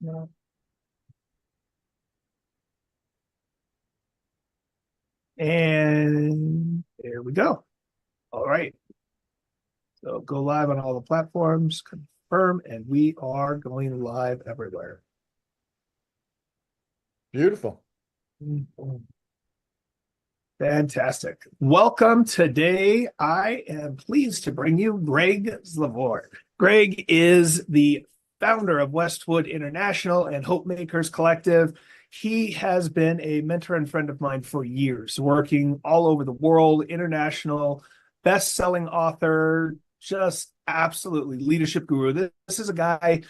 No. And there we go. All right. So go live on all the platforms, confirm, and we are going live everywhere. Beautiful. Fantastic. Welcome today. I am pleased to bring you Greg Zlevor. Greg is the founder of Westwood International and Hopemakers Collective. He has been a mentor and friend of mine for years, working all over the world, international, best-selling author, just absolutely leadership guru. This is a guy,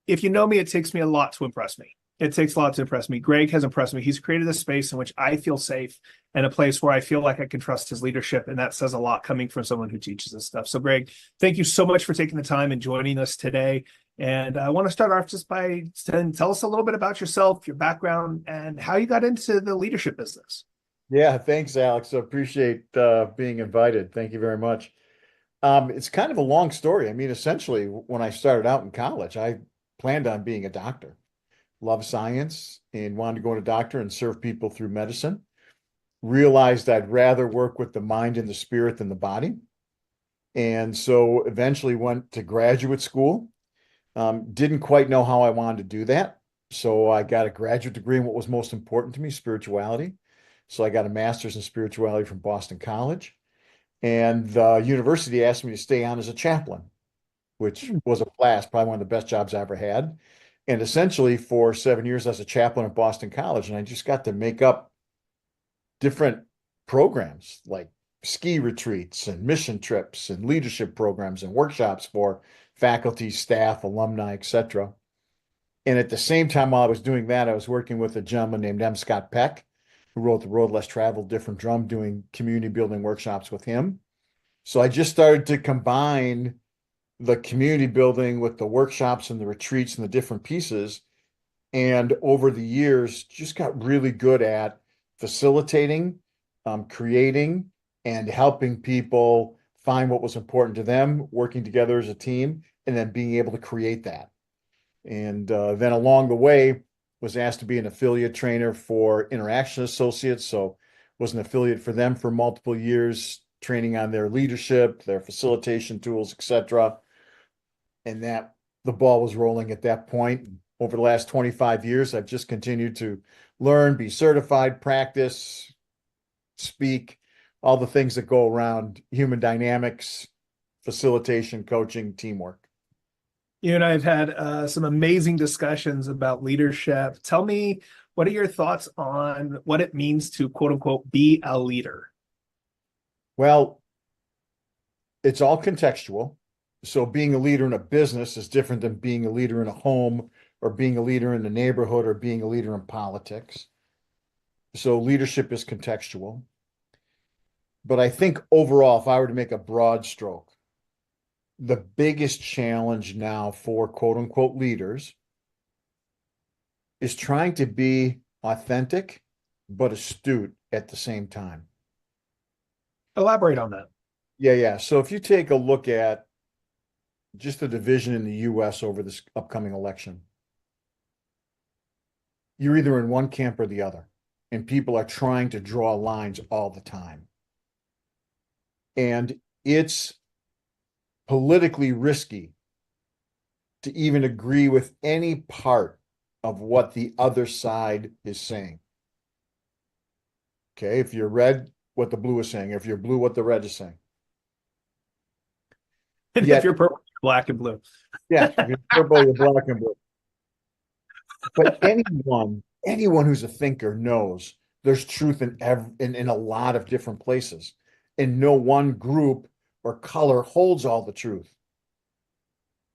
if you know me, it takes me a lot to impress me. It takes a lot to impress me. Greg has impressed me. He's created a space in which I feel safe and a place where I feel like I can trust his leadership. And that says a lot coming from someone who teaches this stuff. So, Greg, thank you so much for taking the time and joining us today. And I want to start off just by saying, tell us a little bit about yourself, your background, and how you got into the leadership business. Yeah, thanks, Alex. I appreciate being invited. Thank you very much. It's kind of a long story. I mean, essentially, when I started out in college, I planned on being a doctor. Love science and wanted to go to doctor and serve people through medicine. Realized I'd rather work with the mind and the spirit than the body. And so eventually went to graduate school. Didn't quite know how I wanted to do that. So I got a graduate degree in what was most important to me, spirituality. So I got a master's in spirituality from Boston College. And the university asked me to stay on as a chaplain, which was a blast, probably one of the best jobs I ever had. And essentially, for 7 years, I was a chaplain at Boston College, and I just got to make up different programs like ski retreats and mission trips and leadership programs and workshops for faculty, staff, alumni, etc. And at the same time, while I was doing that, I was working with a gentleman named M. Scott Peck, who wrote The Road Less Traveled, Different Drum, doing community building workshops with him. So I just started to combine the community building with the workshops and the retreats and the different pieces. And over the years, just got really good at facilitating, creating, and helping people find what was important to them, working together as a team, and then being able to create that. And then along the way, was asked to be an affiliate trainer for Interaction Associates. So was an affiliate for them for multiple years, training on their leadership, their facilitation tools, etc. And that the ball was rolling at that point. Over the last 25 years, I've just continued to learn, be certified, practice, speak, all the things that go around human dynamics, facilitation, coaching, teamwork. You and I have had some amazing discussions about leadership. Tell me, what are your thoughts on what it means to quote unquote be a leader? Well, it's all contextual. So being a leader in a business is different than being a leader in a home or being a leader in the neighborhood or being a leader in politics. So leadership is contextual. But I think overall, if I were to make a broad stroke, the biggest challenge now for quote unquote leaders is trying to be authentic but astute at the same time. Elaborate on that. Yeah. So if you take a look at just the division in the US over this upcoming election, you're either in one camp or the other, and people are trying to draw lines all the time. And it's politically risky to even agree with any part of what the other side is saying. Okay, if you're red, what the blue is saying. If you're blue, what the red is saying. And if Yet, you're purple, black, and blue. yeah, if you're purple, you're black and blue. But anyone who's a thinker knows there's truth in a lot of different places, and no one group or color holds all the truth.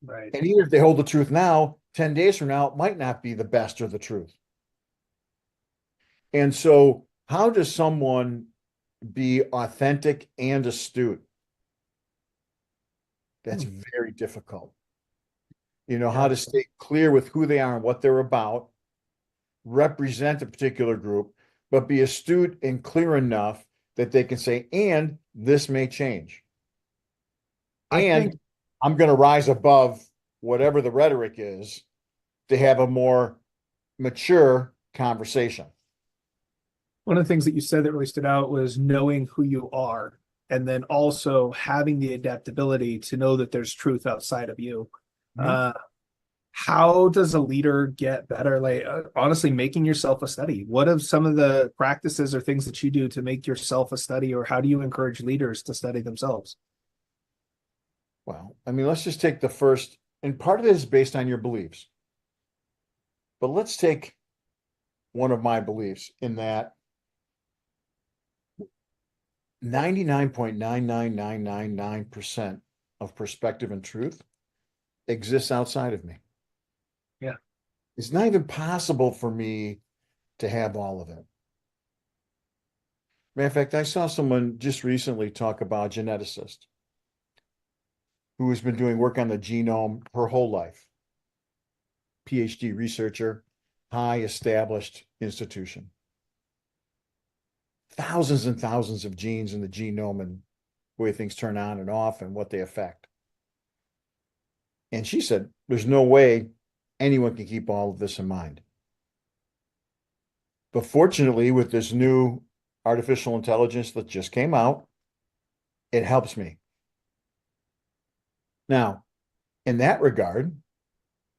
Right. And even if they hold the truth now, 10 days from now, it might not be the best or the truth. And so, how does someone be authentic and astute? That's very difficult. You know, how Yeah. to stay clear with who they are and what they're about, represent a particular group, but be astute and clear enough that they can say, and this may change. I think And I'm going to rise above whatever the rhetoric is to have a more mature conversation. One of the things that you said that really stood out was knowing who you are, and then also having the adaptability to know that there's truth outside of you. Mhm. Uh, how does a leader get better? Like, honestly, making yourself a study. What are some of the practices or things that you do to make yourself a study, or how do you encourage leaders to study themselves? Well, I mean, let's just take the first, and part of it is based on your beliefs. But let's take one of my beliefs in that 99.99999% of perspective and truth exists outside of me. Yeah. It's not even possible for me to have all of it. Matter of fact, I saw someone just recently talk about a geneticist who has been doing work on the genome her whole life. PhD researcher, high established institution. Thousands and thousands of genes in the genome and the way things turn on and off and what they affect. And she said, there's no way anyone can keep all of this in mind. But fortunately, with this new artificial intelligence that just came out, it helps me. Now, in that regard,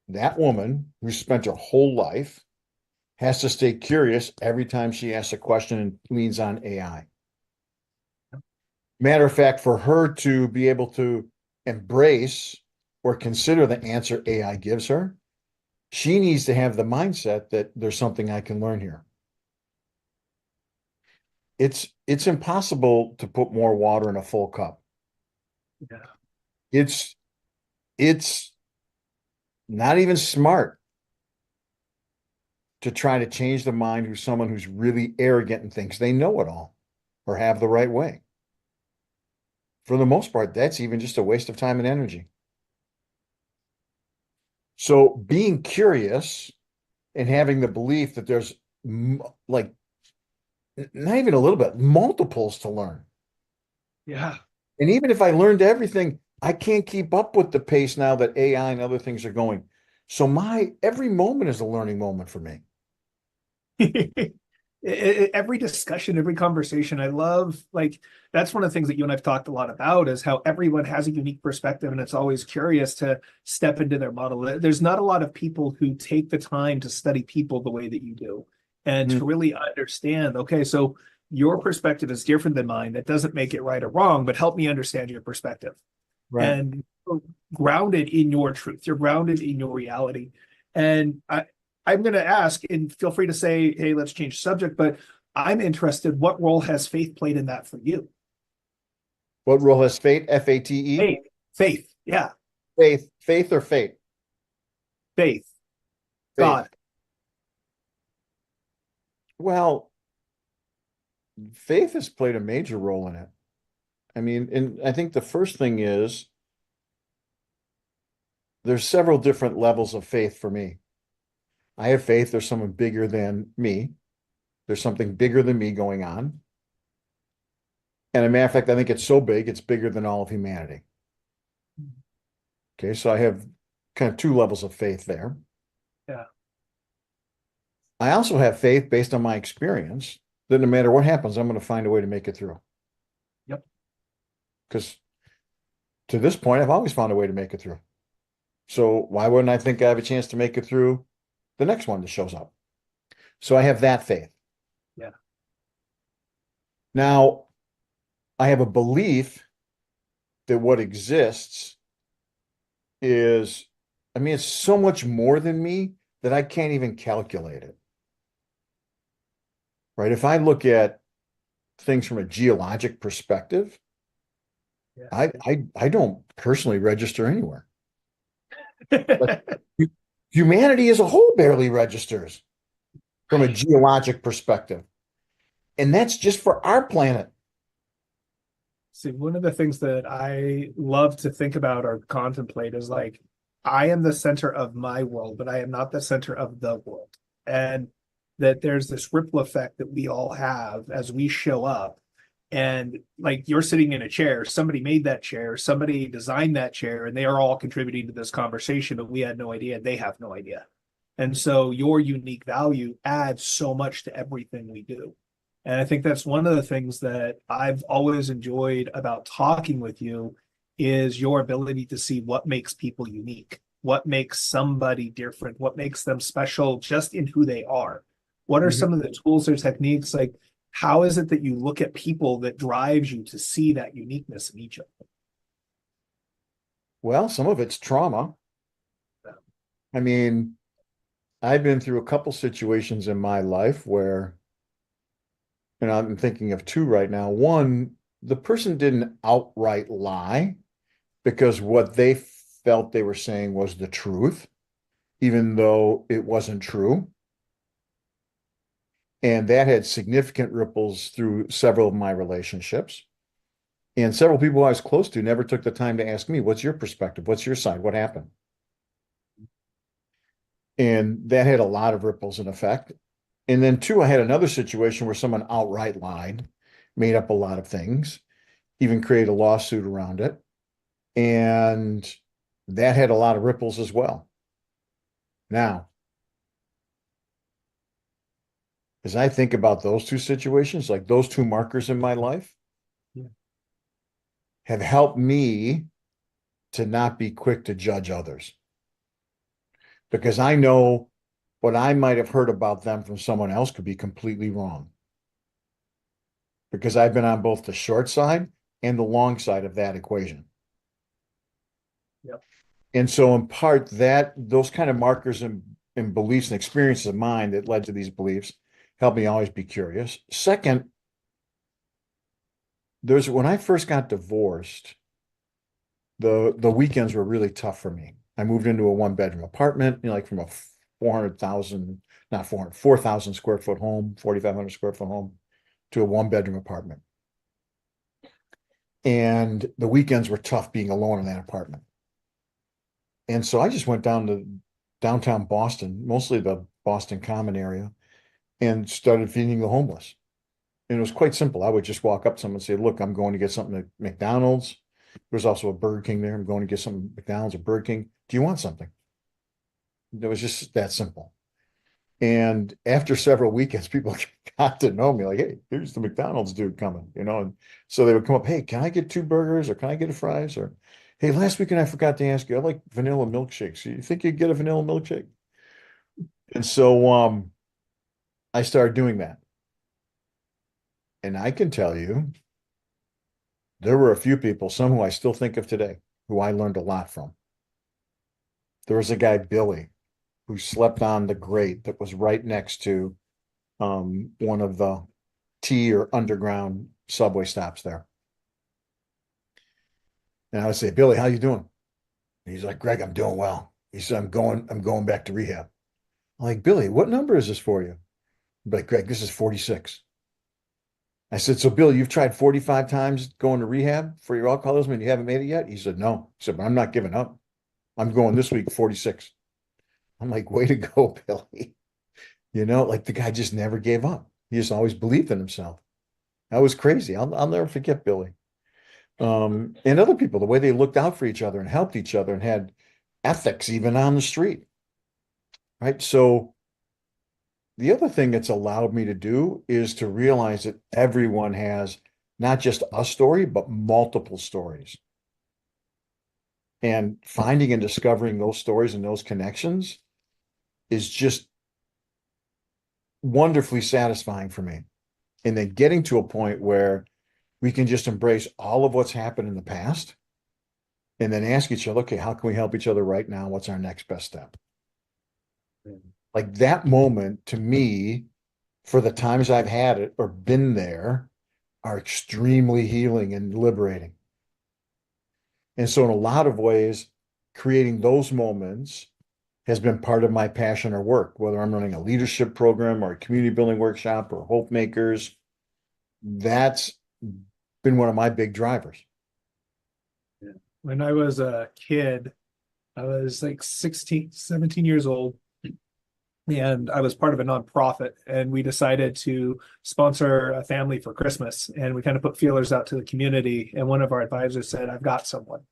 that woman who spent her whole life has to stay curious every time she asks a question and leans on AI. Matter of fact, for her to be able to embrace or consider the answer AI gives her, she needs to have the mindset that there's something I can learn here. It's impossible to put more water in a full cup. Yeah. It's it's not even smart to try to change the mind of someone who's really arrogant and thinks they know it all or have the right way. For the most part, that's even just a waste of time and energy. So being curious and having the belief that there's like not even a little bit, multiples to learn. Yeah. And even if I learned everything, I can't keep up with the pace now that AI and other things are going. So my every moment is a learning moment for me. Every discussion, every conversation, I love, like, that's one of the things that you and I've talked a lot about is how everyone has a unique perspective, and it's always curious to step into their model. There's not a lot of people who take the time to study people the way that you do and Mhm. to really understand, okay, so your perspective is different than mine. That doesn't make it right or wrong, but help me understand your perspective. Right. And you're grounded in your truth. You're grounded in your reality. And I'm going to ask, and feel free to say, hey, let's change subject, but I'm interested, what role has faith played in that for you? What role has fate? Fate? Faith, faith, yeah, Faith or fate? faith, Faith. God. Well, faith has played a major role in it. I mean, and I think the first thing is there's several different levels of faith for me. I have faith there's someone bigger than me. There's something bigger than me going on. And a matter of fact, I think it's so big, it's bigger than all of humanity. Okay, so I have kind of two levels of faith there. Yeah. I also have faith based on my experience that no matter what happens, I'm going to find a way to make it through. Yep. Because to this point, I've always found a way to make it through. So why wouldn't I think I have a chance to make it through the next one that shows up? So I have that faith. Yeah. Now, I have a belief that what exists is, I mean, it's so much more than me that I can't even calculate it. Right? If I look at things from a geologic perspective, Yeah. I don't personally register anywhere. But humanity as a whole barely registers from a geologic perspective. And that's just for our planet. See, one of the things that I love to think about or contemplate is like, I am the center of my world, but I am not the center of the world. And that there's this ripple effect that we all have as we show up. And like, you're sitting in a chair, somebody made that chair, somebody designed that chair, and they are all contributing to this conversation, but we had no idea. They have no idea. And so your unique value adds so much to everything we do. And I think that's one of the things that I've always enjoyed about talking with you is your ability to see what makes people unique, what makes somebody different, what makes them special just in who they are. What are Mhm. some of the tools or techniques? Like, how is it that you look at people that drives you to see that uniqueness in each of Well, some of it's trauma. them? I mean, I've been through a couple situations in my life where, and I'm thinking of two right now. One, the person didn't outright lie because what they felt they were saying was the truth, even though it wasn't true. And that had significant ripples through several of my relationships. And several people I was close to never took the time to ask me, what's your perspective? What's your side? What happened? And that had a lot of ripples in effect. And then two, I had another situation where someone outright lied, made up a lot of things, even created a lawsuit around it. And that had a lot of ripples as well. Now, as I think about those two situations, like those two markers in my life Yeah. have helped me to not be quick to judge others because I know what I might have heard about them from someone else could be completely wrong because I've been on both the short side and the long side of that equation. Yep. And so in part that those kind of markers and beliefs and experiences of mine that led to these beliefs help me always be curious. Second, there's when I first got divorced, the weekends were really tough for me. I moved into a one-bedroom apartment, like from a 400,000, not 400, 4,000 square foot home, 4,500 square foot home to a one-bedroom apartment. And the weekends were tough being alone in that apartment. And so I just went down to downtown Boston, mostly the Boston Common area, and started feeding the homeless. And it was quite simple. I would just walk up to someone and say, look, I'm going to get something at McDonald's. There's also a Burger King there. I'm going to get some McDonald's or Burger King. Do you want something? It was just that simple. And after several weekends, people got to know me like, hey, here's the McDonald's dude coming, And so they would come up, hey, can I get two burgers or can I get a fries? Or, hey, last weekend I forgot to ask you, I like vanilla milkshakes. You think you'd get a vanilla milkshake? And so I started doing that. And I can tell you, there were a few people, some who I still think of today, who I learned a lot from. There was a guy, Billy, who slept on the grate that was right next to one of the T or underground subway stops there. And I would say, Billy, how you doing? And he's like, Greg, I'm doing well. He said, I'm going back to rehab. I'm like, Billy, what number is this for you? I'm like, Greg, this is 46. I said, so Billy, you've tried 45 times going to rehab for your alcoholism and you haven't made it yet? He said, no. He said, but I'm not giving up. I'm going this week 46. I'm like, way to go, Billy. Like the guy just never gave up. He just always believed in himself. That was crazy. I'll never forget Billy. And other people, the way they looked out for each other and helped each other and had ethics even on the street. Right. So the other thing that's allowed me to do is to realize that everyone has not just a story, but multiple stories. And finding and discovering those stories and those connections is just wonderfully satisfying for me. And then getting to a point where we can just embrace all of what's happened in the past and then ask each other, okay, how can we help each other right now? What's our next best step? Like that moment to me, for the times I've had it or been there, are extremely healing and liberating. And so, in a lot of ways, creating those moments has been part of my passion or work, whether I'm running a leadership program or a community building workshop or Hopemakers. That's been one of my big drivers. Yeah. When I was a kid, I was like 16, 17 years old, and I was part of a nonprofit, and we decided to sponsor a family for Christmas. And we kind of put feelers out to the community. And one of our advisors said, I've got someone.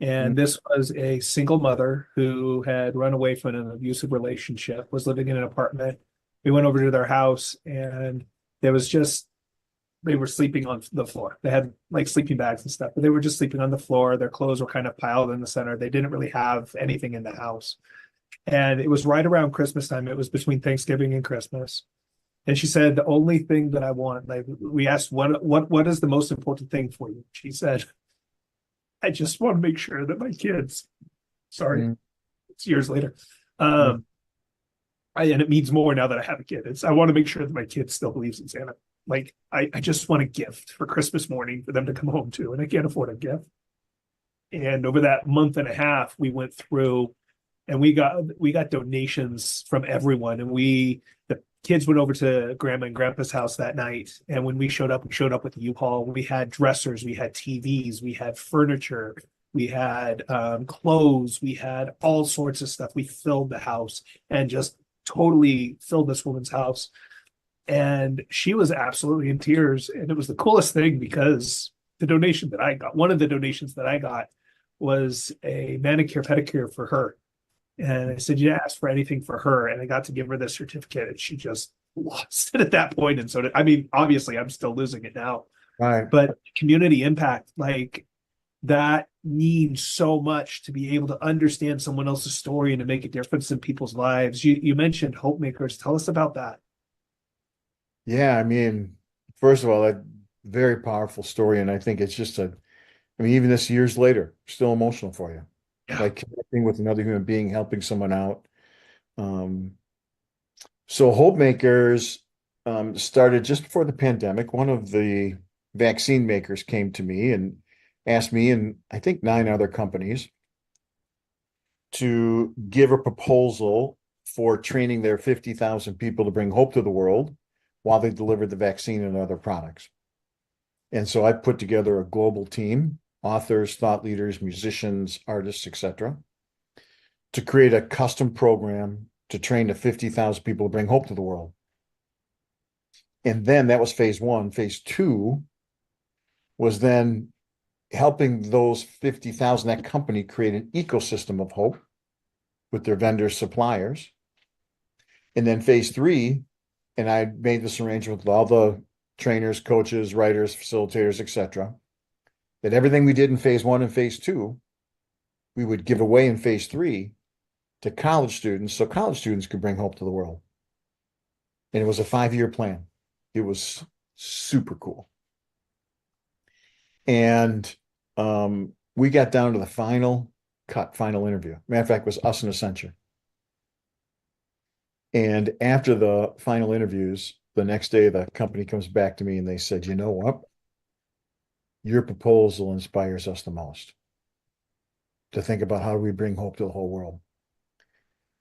And this was a single mother who had run away from an abusive relationship, was living in an apartment. We went over to their house and there was just, they were sleeping on the floor. They had like sleeping bags and stuff, but they were just sleeping on the floor. Their clothes were kind of piled in the center. They didn't really have anything in the house. And it was right around Christmas time. It was between Thanksgiving and Christmas. And she said, the only thing that I want, like we asked, what is the most important thing for you? She said, I just want to make sure that my kids, sorry, Mm. it's years later. Mm. And it means more now that I have a kid. I want to make sure that my kid still believes in Santa. Like I just want a gift for Christmas morning for them to come home to, and I can't afford a gift. And over that month and a half, we went through and we got donations from everyone. And the kids went over to grandma and grandpa's house that night. And when we showed up with a U-Haul. We had dressers, we had TVs, we had furniture, we had clothes, we had all sorts of stuff. We filled the house and just totally filled this woman's house. And she was absolutely in tears. And it was the coolest thing because one of the donations that I got was a manicure pedicure for her. And I said, you asked for anything for her. And I got to give her this certificate and she just lost it at that point. And so I mean, obviously I'm still losing it now, Right. but community impact, like that means so much to be able to understand someone else's story and to make a difference in people's lives. You mentioned Hopemakers. Tell us about that. Yeah, I mean, first of all, that very powerful story, and I think it's just I mean, even this years later, still emotional for you. Yeah. Like connecting with another human being, helping someone out. Um, so Hopemakers started just before the pandemic. One of the vaccine makers came to me and asked me and I think 9 other companies to give a proposal for training their 50,000 people to bring hope to the world while they delivered the vaccine and other products. And so I put together a global team, authors, thought leaders, musicians, artists, etc., to create a custom program to train the 50,000 people to bring hope to the world. And then that was phase one. Phase two was then helping those 50,000, that company create an ecosystem of hope with their vendors, suppliers. And then phase three, and I made this arrangement with all the trainers, coaches, writers, facilitators, etc., that everything we did in phase one and phase two, we would give away in phase three to college students so college students could bring hope to the world. And it was a 5-year plan. It was super cool. And we got down to the final interview. Matter of fact, it was us and Accenture. And after the final interviews, the next day, the company comes back to me and they said, you know what? Your proposal inspires us the most to think about how do we bring hope to the whole world.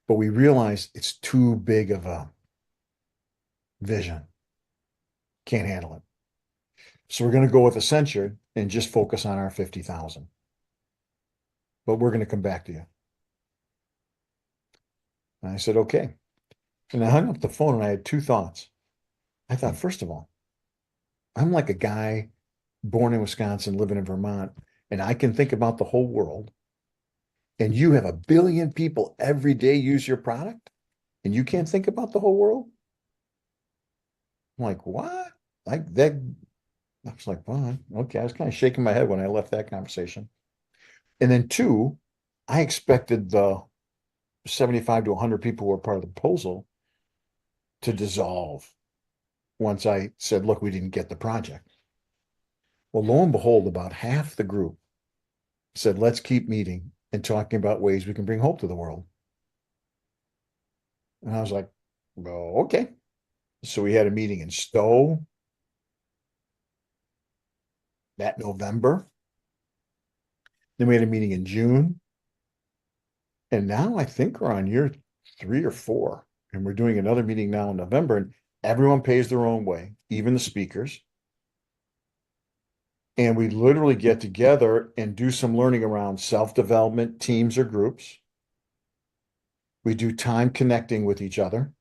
But we realized it's too big of a vision. Can't handle it. So we're going to go with Accenture and just focus on our 50,000. But we're going to come back to you. And I said, okay. And I hung up the phone and I had two thoughts. I thought, first of all, I'm like a guy born in Wisconsin, living in Vermont, and I can think about the whole world. And you have 1 billion people every day use your product, and you can't think about the whole world? I'm like, what? Like that? I was like, well, okay. I was kind of shaking my head when I left that conversation. And then two, I expected the 75 to 100 people who were part of the proposal to dissolve once I said, look, we didn't get the project. Well, lo and behold, about half the group said, let's keep meeting and talking about ways we can bring hope to the world. And I was like, oh, okay. So we had a meeting in Stowe that November. Then we had a meeting in June. And now I think we're on year 3 or 4. And we're doing another meeting now in November. And everyone pays their own way, even the speakers. And we literally get together and do some learning around self-development, teams or groups. We do time connecting with each other,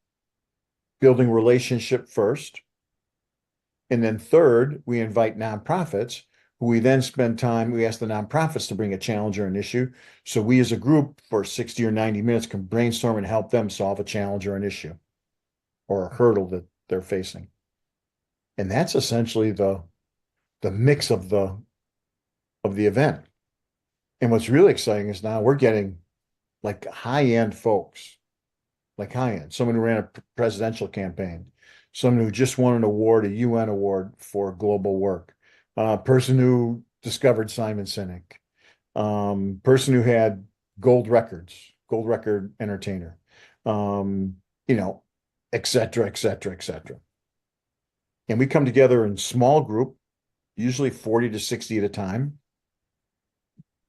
building relationship first. And then third, we invite nonprofits we then spend time, we ask the nonprofits to bring a challenge or an issue. So we as a group for 60 or 90 minutes can brainstorm and help them solve a challenge or an issue or a hurdle that they're facing. And that's essentially the mix of the event. And what's really exciting is now we're getting like high-end folks, like high-end, someone who ran a presidential campaign, someone who just won an award, a UN award for global work, a person who discovered Simon Sinek, person who had gold records, gold record entertainer, you know, et cetera, et cetera, et cetera. And we come together in small group, usually 40 to 60 at a time,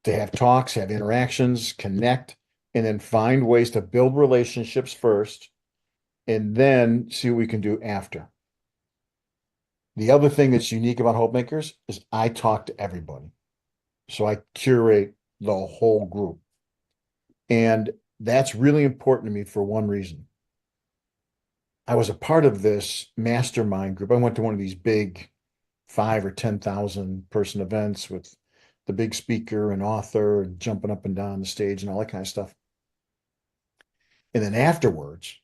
to have talks, have interactions, connect, and then find ways to build relationships first, and then see what we can do after. The other thing that's unique about Hopemakers is I talk to everybody. So I curate the whole group. And that's really important to me for one reason. I was a part of this mastermind group. I went to one of these big 5 or 10,000 person events with the big speaker and author and jumping up and down the stage and all that kind of stuff. And then afterwards,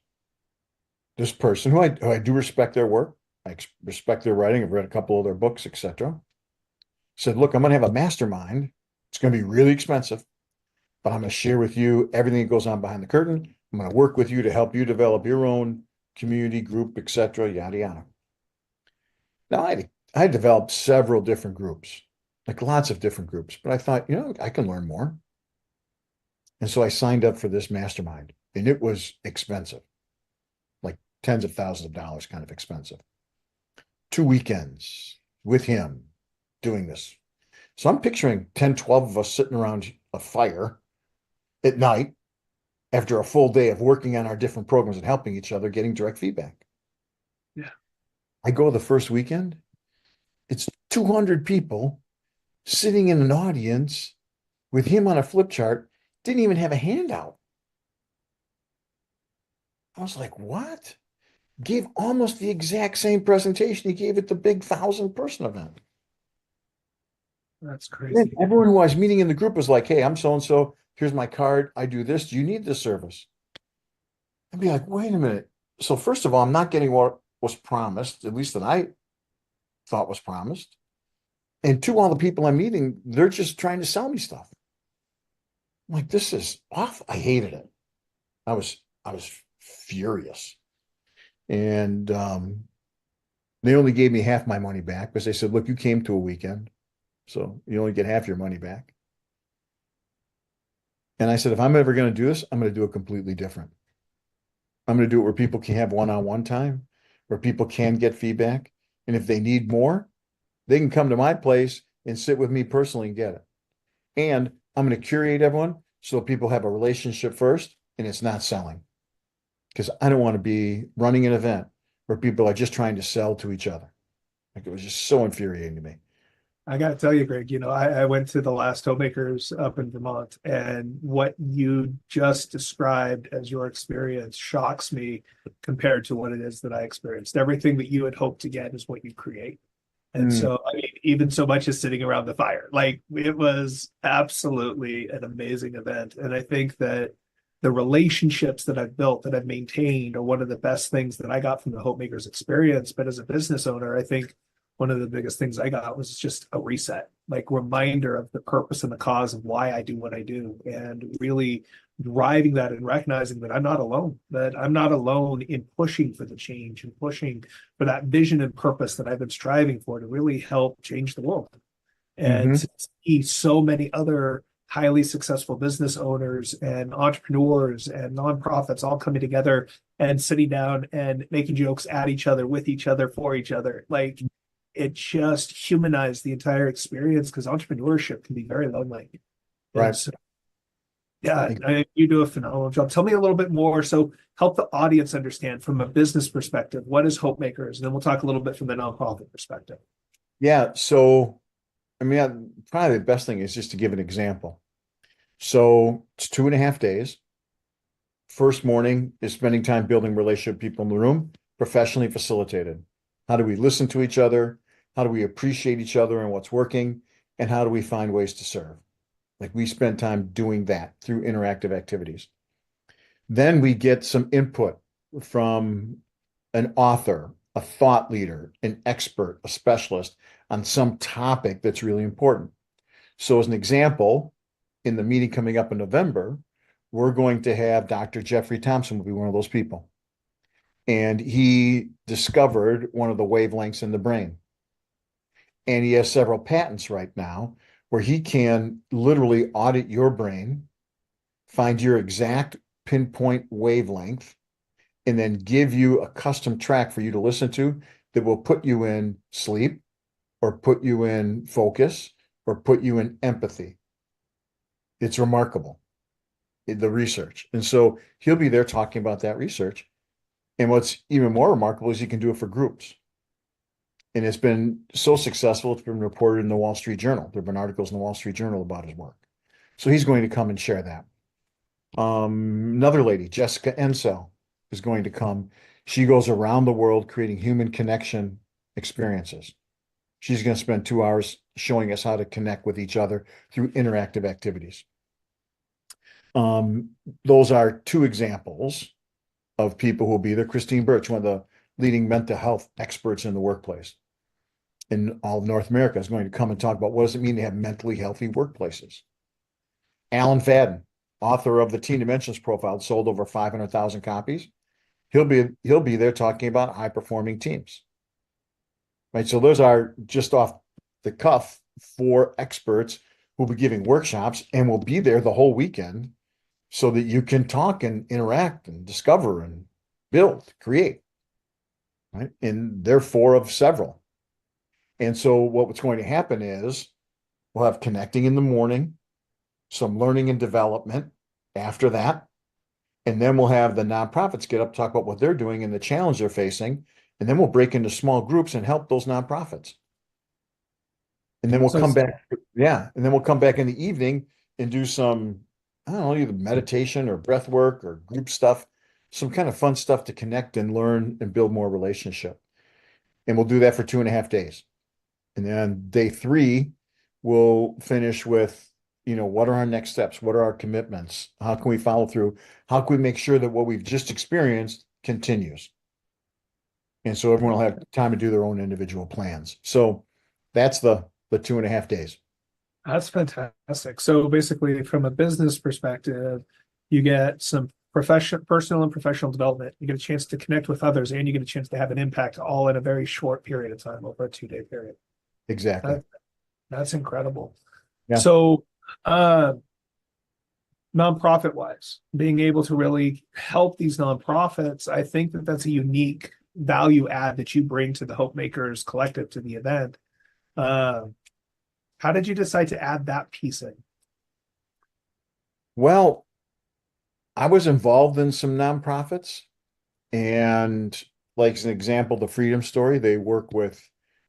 this person who I do respect their work, I respect their writing, I've read a couple of their books, etc., said, look, I'm going to have a mastermind. It's going to be really expensive, but I'm going to share with you everything that goes on behind the curtain. I'm going to work with you to help you develop your own community group, etc., yada, yada. Now, I developed several different groups, like lots of different groups, but I thought, I can learn more. And so I signed up for this mastermind, and it was expensive, like tens of thousands of dollars, kind of expensive. 2 weekends with him doing this. So I'm picturing 10, 12 of us sitting around a fire at night after a full day of working on our different programs and helping each other, getting direct feedback. Yeah. I go the first weekend, it's 200 people sitting in an audience with him on a flip chart, didn't even have a handout. I was like, what? Gave almost the exact same presentation he gave at the big 1,000-person event. That's And then crazy. everyone who I was meeting in the group was like, hey, I'm so-and-so. Here's my card. I do this. Do you need this service? I'd be like, wait a minute. So first of all, I'm not getting what was promised, at least that I thought was promised. And two, all the people I'm meeting, they're just trying to sell me stuff. I'm like, this is awful. I hated it. I was furious. And they only gave me half my money back because they said, look, you came to a weekend, so you only get half your money back. And I said, if I'm ever going to do this, I'm going to do it completely different. I'm going to do it where people can have one-on-one time, where people can get feedback. And if they need more, they can come to my place and sit with me personally and get it. And I'm going to curate everyone so people have a relationship first and it's not selling. Because I don't want to be running an event where people are just trying to sell to each other. Like it was just so infuriating to me. I got to tell you, Greg, I went to the last Hopemakers up in Vermont, and what you just described as your experience shocks me compared to what it is that I experienced. Everything that you had hoped to get is what you create. And so, I mean, even so much as sitting around the fire, like it was absolutely an amazing event. And I think that the relationships that I've built, that I've maintained, are one of the best things that I got from the Hopemakers experience. But as a business owner, I think one of the biggest things I got was just a reset, like reminder of the purpose and the cause of why I do what I do, and really driving that and recognizing that I'm not alone, in pushing for the change and pushing for that vision and purpose that I've been striving for to really help change the world. And Mm-hmm. to see so many other highly successful business owners and entrepreneurs and nonprofits all coming together and sitting down and making jokes at each other, with each other, for each other, like it just humanized the entire experience, because entrepreneurship can be very lonely. And Right. so, yeah, you do a phenomenal job. Tell me a little bit more. So help the audience understand from a business perspective, what is Hopemakers? And then we'll talk a little bit from the nonprofit perspective. Yeah. So, I mean, probably the best thing is just to give an example. So it's 2.5 days. First morning is spending time building relationship with people in the room, professionally facilitated. How do we listen to each other? How do we appreciate each other and what's working? and how do we find ways to serve? Like we spend time doing that through interactive activities. Then we get some input from an author, a thought leader, an expert, a specialist on some topic that's really important. So as an example, in the meeting coming up in November, we're going to have Dr. Jeffrey Thompson will be one of those people. And he discovered one of the wavelengths in the brain. And he has several patents right now where he can literally audit your brain, find your exact pinpoint wavelength, and then give you a custom track for you to listen to that will put you in sleep or put you in focus or put you in empathy. It's remarkable, the research. And so he'll be there talking about that research. And what's even more remarkable is he can do it for groups. And it's been so successful, it's been reported in the Wall Street Journal. There have been articles in the Wall Street Journal about his work. So he's going to come and share that. Another lady, Jessica Ensel, is going to come. She goes around the world creating human connection experiences. She's going to spend 2 hours showing us how to connect with each other through interactive activities. Those are two examples of people who will be there. Christine Birch, one of the leading mental health experts in the workplace in all of North America, is going to come and talk about what does it mean to have mentally healthy workplaces. Alan Fadden, author of the Teen Dimensions Profile, sold over 500,000 copies. He'll be there talking about high performing teams. Right. So those are just off the cuff 4 experts who'll be giving workshops and will be there the whole weekend so that you can talk and interact and discover and build, create. Right. And they're 4 of several. And so what's going to happen is we'll have connecting in the morning, some learning and development after that. And then we'll have the nonprofits get up, talk about what they're doing and the challenge they're facing. And then we'll break into small groups and help those nonprofits. And then we'll come back. Yeah. And then we'll come back in the evening and do some, I don't know, either meditation or breath work or group stuff, some kind of fun stuff to connect and learn and build more relationship. And we'll do that for 2.5 days. And then day 3, we'll finish with, what are our next steps? What are our commitments? How can we follow through? How can we make sure that what we've just experienced continues? And so everyone will have time to do their own individual plans. So that's the 2.5 days. That's fantastic. So basically, from a business perspective, you get some personal and professional development. You get a chance to connect with others, and you get a chance to have an impact all in a very short period of time, over a 2-day period. Exactly. That's incredible. Yeah. So, nonprofit wise, being able to really help these nonprofits, I think that that's a unique value add that you bring to the Hopemakers Collective, to the event. How did you decide to add that piece in? Well, I was involved in some nonprofits, and like as an example, the Freedom Story, they work with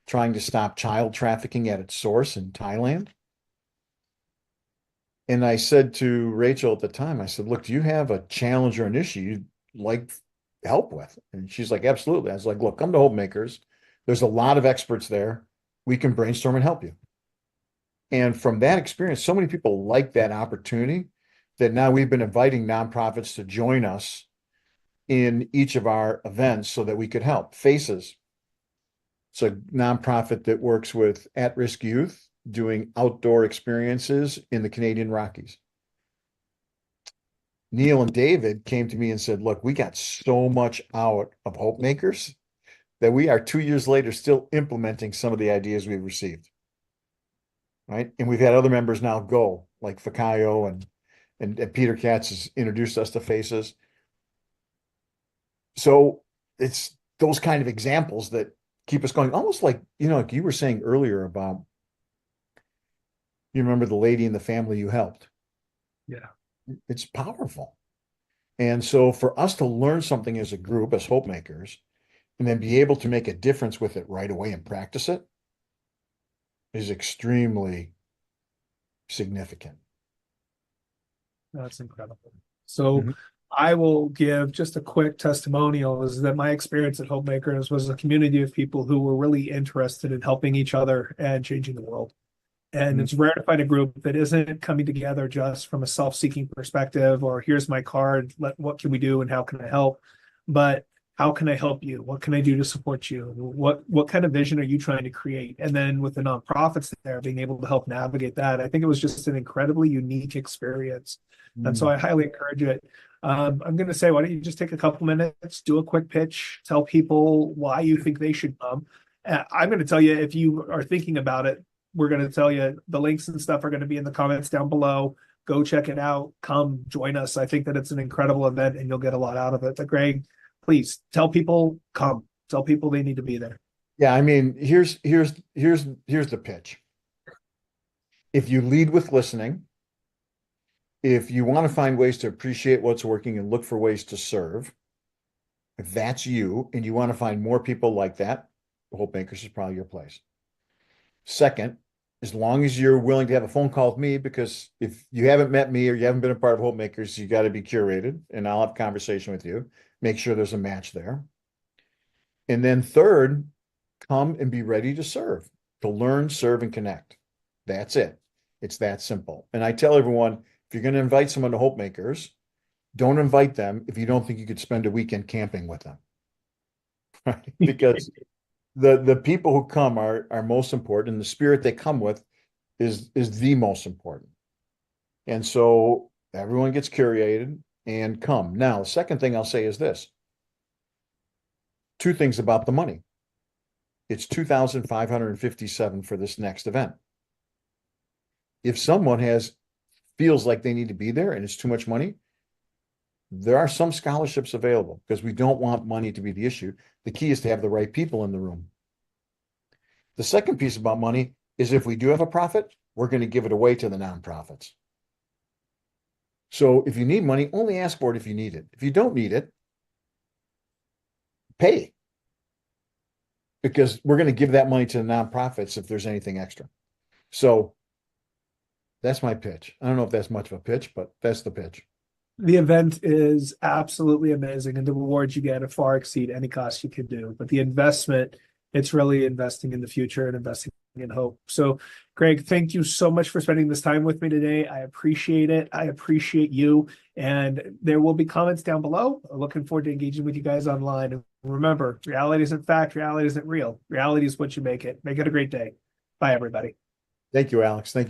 trying to stop child trafficking at its source in Thailand. And I said to Rachel at the time, I said, look, do you have a challenge or an issue you'd like help with? And she's like, absolutely. I was like, look, come to Hopemakers. There's a lot of experts there. We can brainstorm and help you. And from that experience, so many people like that opportunity that now we've been inviting nonprofits to join us in each of our events so that we could help. Faces. It's a nonprofit that works with at-risk youth doing outdoor experiences in the Canadian Rockies. Neil and David came to me and said, look, we got so much out of Hopemakers that we are 2 years later still implementing some of the ideas we've received. Right. And we've had other members now go, like Fakayo and Peter Katz has introduced us to Faces. So it's those kind of examples that keep us going, almost like, like you were saying earlier about, you remember the lady in the family you helped. Yeah. It's powerful. And so for us to learn something as a group, as Hopemakers, and then be able to make a difference with it right away and practice it is extremely significant. That's incredible. So I will give just a quick testimonial, is that my experience at Hopemakers was a community of people who were really interested in helping each other and changing the world. And it's rare to find a group that isn't coming together just from a self-seeking perspective, or here's my card, what can we do and how can I help? But how can I help you? What can I do to support you? What kind of vision are you trying to create? And then with the nonprofits there, being able to help navigate that, I think it was just an incredibly unique experience. And so I highly encourage it. I'm going to say, why don't you just take a couple minutes, do a quick pitch, tell people why you think they should come. I'm going to tell you, if you are thinking about it, we're going to tell you the links and stuff are going to be in the comments down below. Go check it out. Come join us. I think that it's an incredible event and you'll get a lot out of it. But Greg, please tell people, come. Tell people they need to be there. Yeah, I mean, here's the pitch. If you lead with listening, if you want to find ways to appreciate what's working and look for ways to serve, if that's you and you want to find more people like that, Hopemakers is probably your place. Second, as long as you're willing to have a phone call with me, because if you haven't met me or you haven't been a part of Hopemakers, you got to be curated and I'll have a conversation with you, make sure there's a match there. And then third, come and be ready to serve, to learn, serve, and connect. That's it. It's that simple. And I tell everyone, if you're going to invite someone to Hopemakers, don't invite them if you don't think you could spend a weekend camping with them. Right? Because the people who come are most important, and the spirit they come with is the most important. And so everyone gets curated and come. Now, the second thing I'll say is this. Two things about the money. It's $2,557 for this next event. If someone feels like they need to be there and it's too much money, there are some scholarships available because we don't want money to be the issue. The key is to have the right people in the room. The second piece about money is if we do have a profit, we're going to give it away to the nonprofits. So if you need money, only ask for it if you need it. If you don't need it, pay. Because we're going to give that money to the nonprofits if there's anything extra. So that's my pitch. I don't know if that's much of a pitch, but that's the pitch. The event is absolutely amazing, and the rewards you get far exceed any cost you could do. But the investment, it's really investing in the future and investing in hope. So, Greg, thank you so much for spending this time with me today. I appreciate it. I appreciate you. And there will be comments down below. Looking forward to engaging with you guys online. And remember, reality isn't fact. Reality isn't real. Reality is what you make it. Make it a great day. Bye, everybody. Thank you, Alex. Thank you.